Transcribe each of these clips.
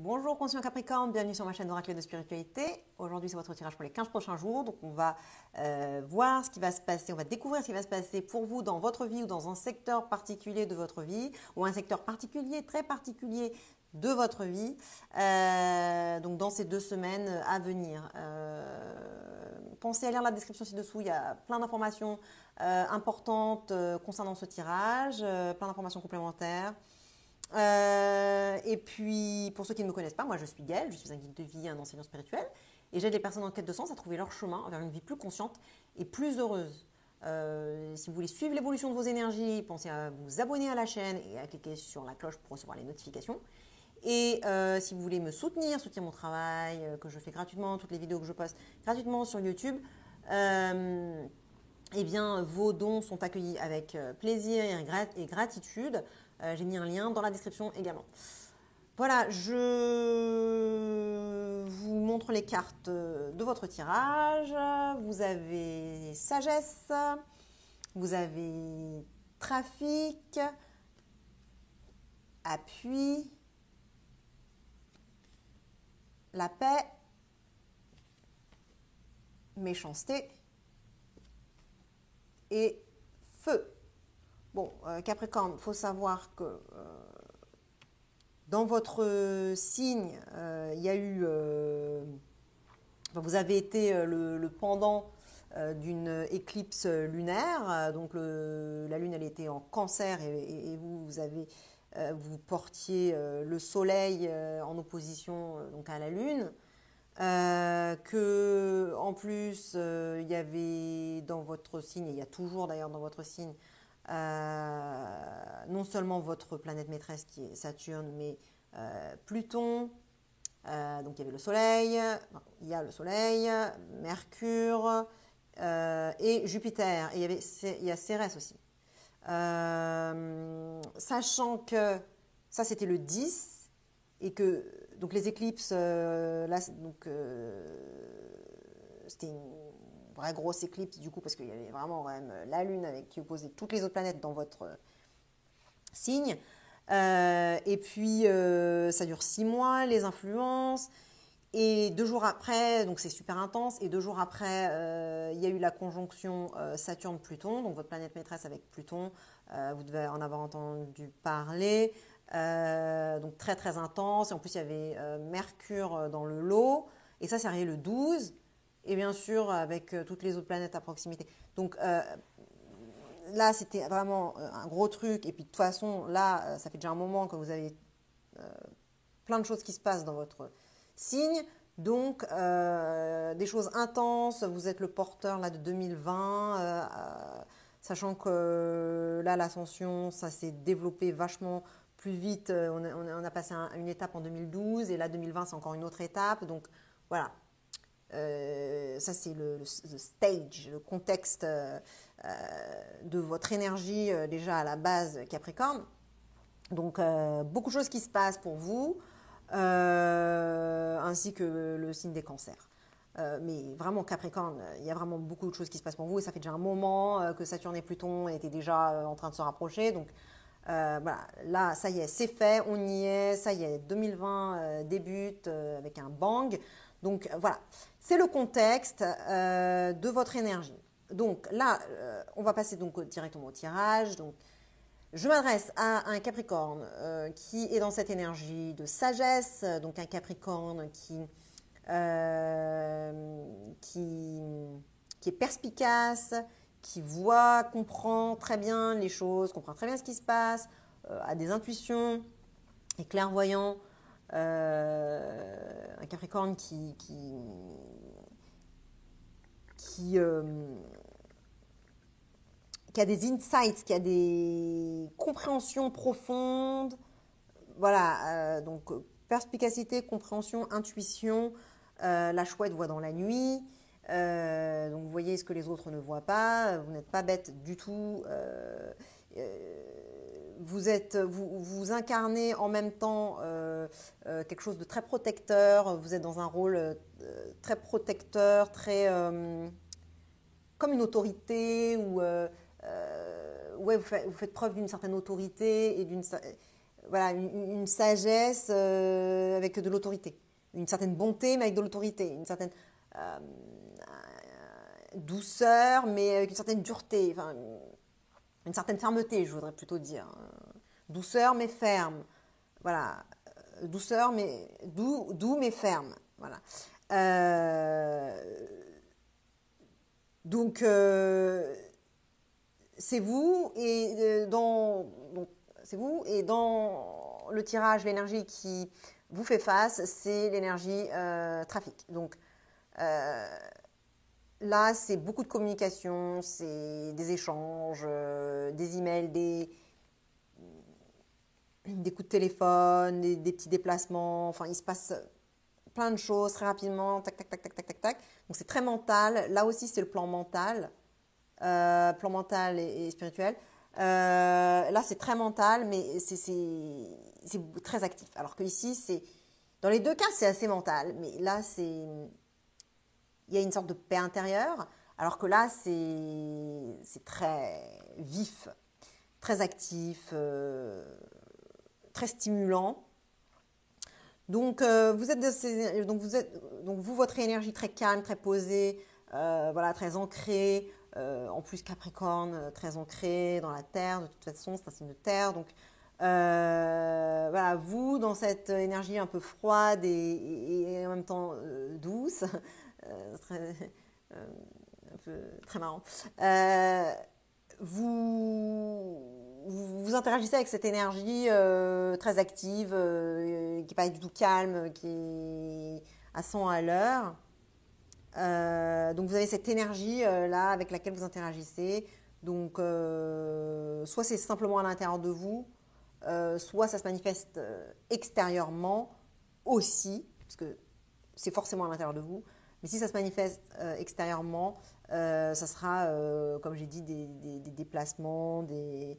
Bonjour conscient Capricorne, bienvenue sur ma chaîne d'Oracle de Spiritualité. Aujourd'hui c'est votre tirage pour les 15 prochains jours. Donc on va voir ce qui va se passer, on va découvrir ce qui va se passer pour vous dans votre vie ou dans un secteur particulier de votre vie ou un secteur particulier, très particulier de votre vie. Donc dans ces 2 semaines à venir. Pensez à lire la description ci-dessous, il y a plein d'informations importantes concernant ce tirage, plein d'informations complémentaires. Et puis, pour ceux qui ne me connaissent pas, moi je suis Gaëlle, je suis un guide de vie, un enseignant spirituel, et j'aide les personnes en quête de sens à trouver leur chemin vers une vie plus consciente et plus heureuse. Si vous voulez suivre l'évolution de vos énergies, pensez à vous abonner à la chaîne et à cliquer sur la cloche pour recevoir les notifications. Et si vous voulez me soutenir mon travail que je fais gratuitement, toutes les vidéos que je poste gratuitement sur YouTube, eh bien, vos dons sont accueillis avec plaisir et gratitude. J'ai mis un lien dans la description également. Voilà, je vous montre les cartes de votre tirage. Vous avez sagesse, vous avez trafic, appui, la paix, méchanceté et feu. Bon, Capricorne, il faut savoir que dans votre signe, il y a eu, vous avez été le pendant d'une éclipse lunaire. Donc la lune, elle était en Cancer et vous portiez le soleil en opposition donc à la lune. Que en plus il y avait dans votre signe, et il y a toujours d'ailleurs dans votre signe, non seulement votre planète maîtresse qui est Saturne, mais Pluton. Donc il y avait le Soleil, il y a le Soleil, Mercure et Jupiter. Et il y a Cérès aussi. Sachant que ça c'était le 10 et que donc les éclipses, là, c'était une vraie grosse éclipse du coup parce qu'il y avait vraiment quand même la Lune qui opposait toutes les autres planètes dans votre signe. Et puis ça dure 6 mois, les influences. Et 2 jours après, donc c'est super intense, et 2 jours après, il y a eu la conjonction Saturne-Pluton, donc votre planète maîtresse avec Pluton, vous devez en avoir entendu parler, donc très très intense, et en plus il y avait Mercure dans le lot, et ça c'est arrivé le 12, et bien sûr avec toutes les autres planètes à proximité. Donc là c'était vraiment un gros truc, et puis de toute façon là ça fait déjà un moment que vous avez plein de choses qui se passent dans votre signe, donc des choses intenses. Vous êtes le porteur là de 2020, sachant que là l'ascension ça s'est développé vachement plus vite. On a passé une étape en 2012 et là 2020 c'est encore une autre étape, donc voilà. Ça c'est le stage, le contexte de votre énergie déjà à la base Capricorne. Donc beaucoup de choses qui se passent pour vous, ainsi que le signe des cancers. Mais vraiment Capricorne, il y a vraiment beaucoup de choses qui se passent pour vous et ça fait déjà un moment que Saturne et Pluton étaient déjà en train de se rapprocher. Donc voilà, là ça y est, c'est fait, on y est, ça y est, 2020 débute avec un bang. Donc voilà, c'est le contexte de votre énergie. Donc là, on va passer donc directement au tirage. Donc je m'adresse à un Capricorne qui est dans cette énergie de sagesse, donc un Capricorne qui est perspicace, qui voit, comprend très bien les choses, comprend très bien ce qui se passe, a des intuitions, est clairvoyant, un Capricorne qui a des insights, qui a des compréhensions profondes. Voilà, donc perspicacité, compréhension, intuition. La chouette voit dans la nuit. Donc vous voyez ce que les autres ne voient pas. Vous n'êtes pas bête du tout. Vous incarnez en même temps quelque chose de très protecteur. Vous êtes dans un rôle très protecteur, très comme une autorité ou ouais, vous faites preuve d'une certaine autorité et voilà, une sagesse avec de l'autorité. Une certaine bonté, mais avec de l'autorité. Une certaine euh, douceur, mais avec une certaine dureté. Enfin, une certaine fermeté, je voudrais plutôt dire. Douceur, mais ferme. Voilà. Douceur, mais doux mais ferme. Voilà. Donc, c'est vous c'est vous et dans le tirage, l'énergie qui vous fait face, c'est l'énergie trafic. Donc là, c'est beaucoup de communication, c'est des échanges, des emails, des coups de téléphone, des petits déplacements. Enfin, il se passe plein de choses très rapidement, tac, tac, tac, tac, tac, tac, tac. Donc c'est très mental. Là aussi, c'est le plan mental et spirituel. Là, c'est très mental, mais c'est très actif. Alors que ici, dans les deux cas, c'est assez mental, mais là, il y a une sorte de paix intérieure, alors que là, c'est très vif, très actif, très stimulant. Donc, vous, votre énergie très calme, très posée, voilà, très ancrée. En plus, Capricorne, très ancré dans la terre. De toute façon, c'est un signe de terre. Donc, voilà, vous, dans cette énergie un peu froide et en même temps douce, très, un peu très marrant. Vous interagissez avec cette énergie très active, qui n'est pas du tout calme, qui est à 100 à l'heure. Donc vous avez cette énergie là avec laquelle vous interagissez. Donc soit c'est simplement à l'intérieur de vous, soit ça se manifeste extérieurement aussi, parce que c'est forcément à l'intérieur de vous. Mais si ça se manifeste extérieurement, ça sera, comme j'ai dit, des déplacements, des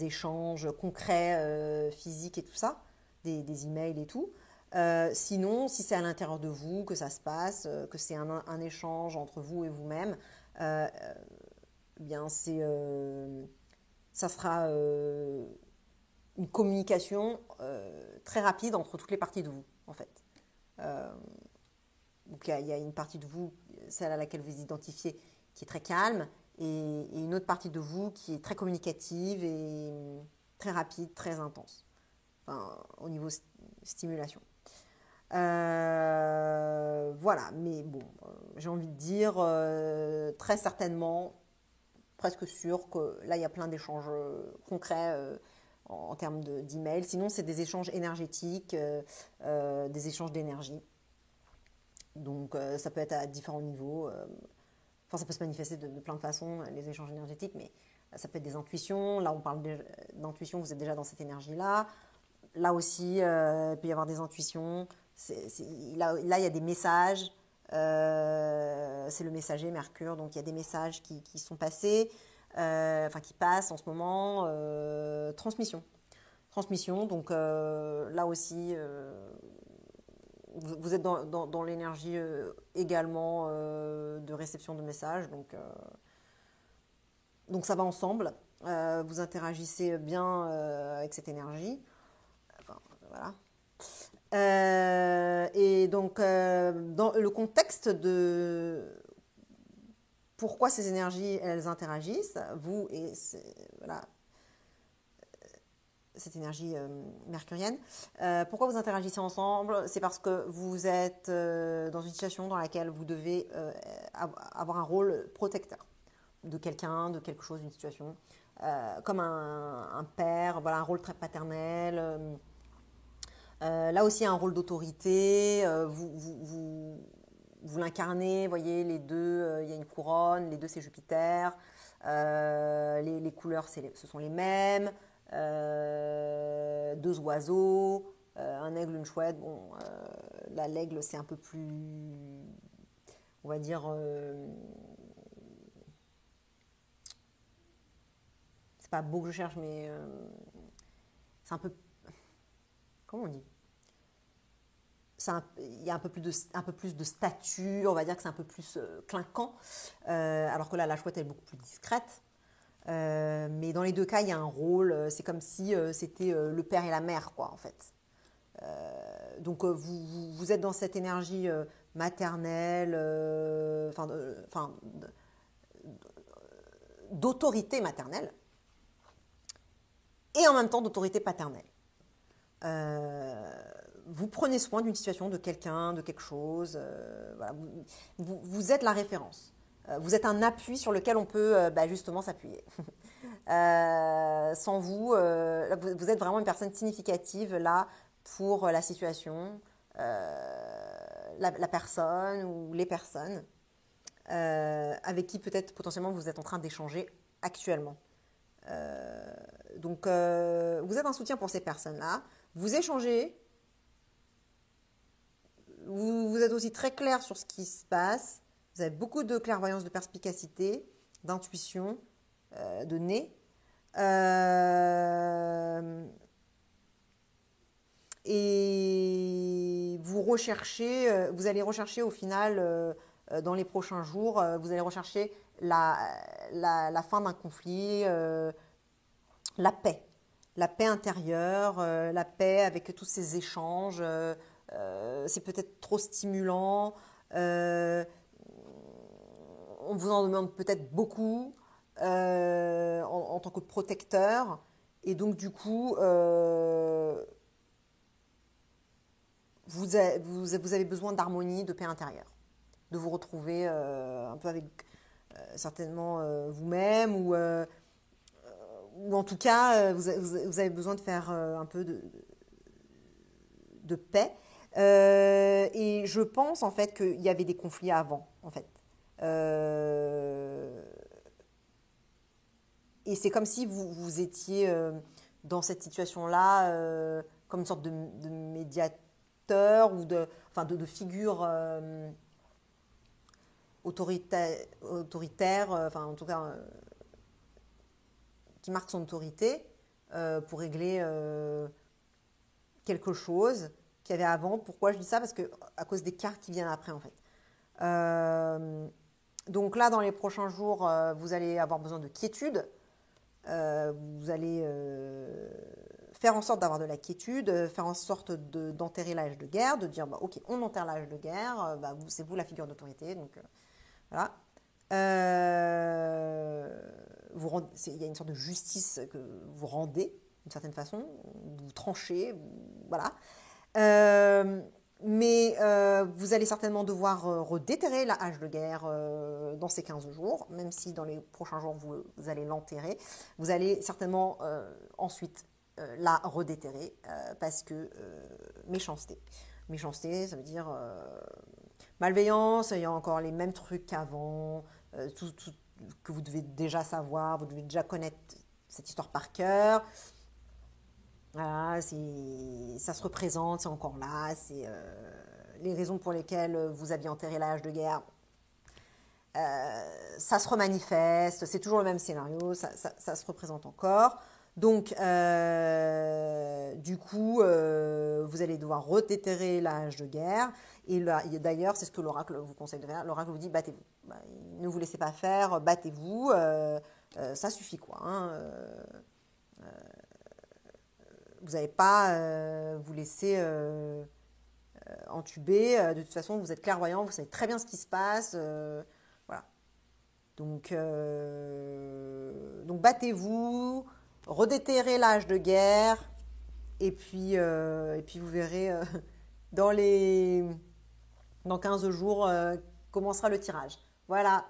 échanges concrets, physiques et tout ça, des emails et tout. Sinon, si c'est à l'intérieur de vous que ça se passe, que c'est un échange entre vous et vous-même, bien ça sera une communication très rapide entre toutes les parties de vous, en fait. Donc il y a une partie de vous, celle à laquelle vous identifiez, qui est très calme, et une autre partie de vous qui est très communicative et très rapide, très intense, enfin, au niveau stimulation. Voilà, mais bon, j'ai envie de dire très certainement, presque sûr que là, il y a plein d'échanges concrets en termes d'emails. Sinon, c'est des échanges énergétiques, des échanges d'énergie. Donc, ça peut être à différents niveaux. Enfin, ça peut se manifester de plein de façons, les échanges énergétiques, mais ça peut être des intuitions. Là, on parle d'intuition, vous êtes déjà dans cette énergie-là. Là aussi, il peut y avoir des intuitions. Là, il y a des messages. C'est le messager Mercure, donc il y a des messages qui sont passés, enfin qui passent en ce moment. Transmission. Transmission, donc là aussi, vous êtes dans l'énergie également de réception de messages, donc ça va ensemble. Vous interagissez bien avec cette énergie. Enfin, voilà. Et donc, dans le contexte de pourquoi ces énergies, elles interagissent, vous et voilà, cette énergie mercurienne, pourquoi vous interagissez ensemble? C'est parce que vous êtes dans une situation dans laquelle vous devez avoir un rôle protecteur de quelqu'un, de quelque chose, d'une situation, comme un père, voilà, un rôle très paternel. Là aussi, un rôle d'autorité. Vous l'incarnez, voyez, les deux, il y a une couronne, les deux, c'est Jupiter. Les couleurs, ce sont les mêmes. Deux oiseaux, un aigle, une chouette. Bon, là, l'aigle, c'est un peu plus, on va dire, c'est pas beau que je cherche, mais c'est un peu, comment on dit? Il y a un peu plus de statut, on va dire que c'est un peu plus clinquant, alors que là, la chouette est beaucoup plus discrète. Mais dans les deux cas, il y a un rôle. C'est comme si c'était le père et la mère, quoi, en fait. Donc vous êtes dans cette énergie maternelle, d'autorité maternelle et en même temps d'autorité paternelle. Vous prenez soin d'une situation, de quelqu'un, de quelque chose. Voilà, vous êtes la référence. Vous êtes un appui sur lequel on peut justement s'appuyer. Sans vous, vous êtes vraiment une personne significative là pour la situation, la personne ou les personnes avec qui peut-être potentiellement vous êtes en train d'échanger actuellement. Donc vous êtes un soutien pour ces personnes-là. Vous échangez. Vous êtes aussi très clair sur ce qui se passe. Vous avez beaucoup de clairvoyance, de perspicacité, d'intuition, de nez. Et vous recherchez, vous allez rechercher au final, dans les prochains jours, vous allez rechercher la fin d'un conflit, la paix. La paix intérieure, la paix avec tous ces échanges. C'est peut-être trop stimulant. On vous en demande peut-être beaucoup en tant que protecteur. Et donc, du coup, vous avez besoin d'harmonie, de paix intérieure. De vous retrouver un peu avec certainement vous-même ou en tout cas, vous avez besoin de faire un peu de paix. Et je pense en fait qu'il y avait des conflits avant, en fait. Et c'est comme si vous étiez dans cette situation-là comme une sorte de médiateur ou de figure autoritaire, en tout cas qui marque son autorité pour régler quelque chose qu'il y avait avant. Pourquoi je dis ça? Parce que à cause des cartes qui viennent après, en fait. Donc là, dans les prochains jours, vous allez avoir besoin de quiétude. Vous allez faire en sorte d'avoir de la quiétude, faire en sorte d'enterrer l'âge de guerre, de dire, ok, on enterre l'âge de guerre, c'est vous la figure d'autorité, donc voilà. Il y a une sorte de justice que vous rendez, d'une certaine façon, vous tranchez, voilà. Mais vous allez certainement devoir redéterrer la hache de guerre dans ces 15 jours, même si dans les prochains jours vous allez l'enterrer. Vous allez certainement ensuite la redéterrer parce que méchanceté. Méchanceté, ça veut dire malveillance, il y a encore les mêmes trucs qu'avant, tout que vous devez déjà savoir, vous devez déjà connaître cette histoire par cœur. Voilà, ça se représente, c'est encore là, c'est les raisons pour lesquelles vous aviez enterré la hache de guerre. Ça se remanifeste, c'est toujours le même scénario, ça se représente encore. Donc, du coup, vous allez devoir redéterrer la hache de guerre. Et d'ailleurs, c'est ce que l'oracle vous conseille de faire. L'oracle vous dit, battez-vous. Ne vous laissez pas faire, battez-vous. Ça suffit, quoi. Hein, vous n'allez pas vous laisser entuber. De toute façon, vous êtes clairvoyant, vous savez très bien ce qui se passe. Voilà. Donc battez-vous, redéterrez l'âge de guerre, et puis vous verrez dans 15 jours commencera le tirage. Voilà.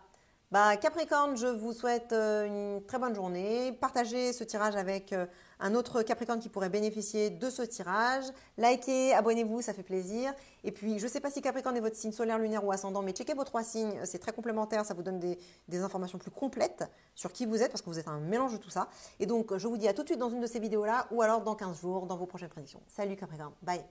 Capricorne, je vous souhaite une très bonne journée. Partagez ce tirage avec un autre Capricorne qui pourrait bénéficier de ce tirage. Likez, abonnez-vous, ça fait plaisir. Et puis, je ne sais pas si Capricorne est votre signe solaire, lunaire ou ascendant, mais checkez vos 3 signes, c'est très complémentaire, ça vous donne des informations plus complètes sur qui vous êtes, parce que vous êtes un mélange de tout ça. Et donc, je vous dis à tout de suite dans une de ces vidéos-là, ou alors dans 15 jours, dans vos prochaines prédictions. Salut Capricorne, bye.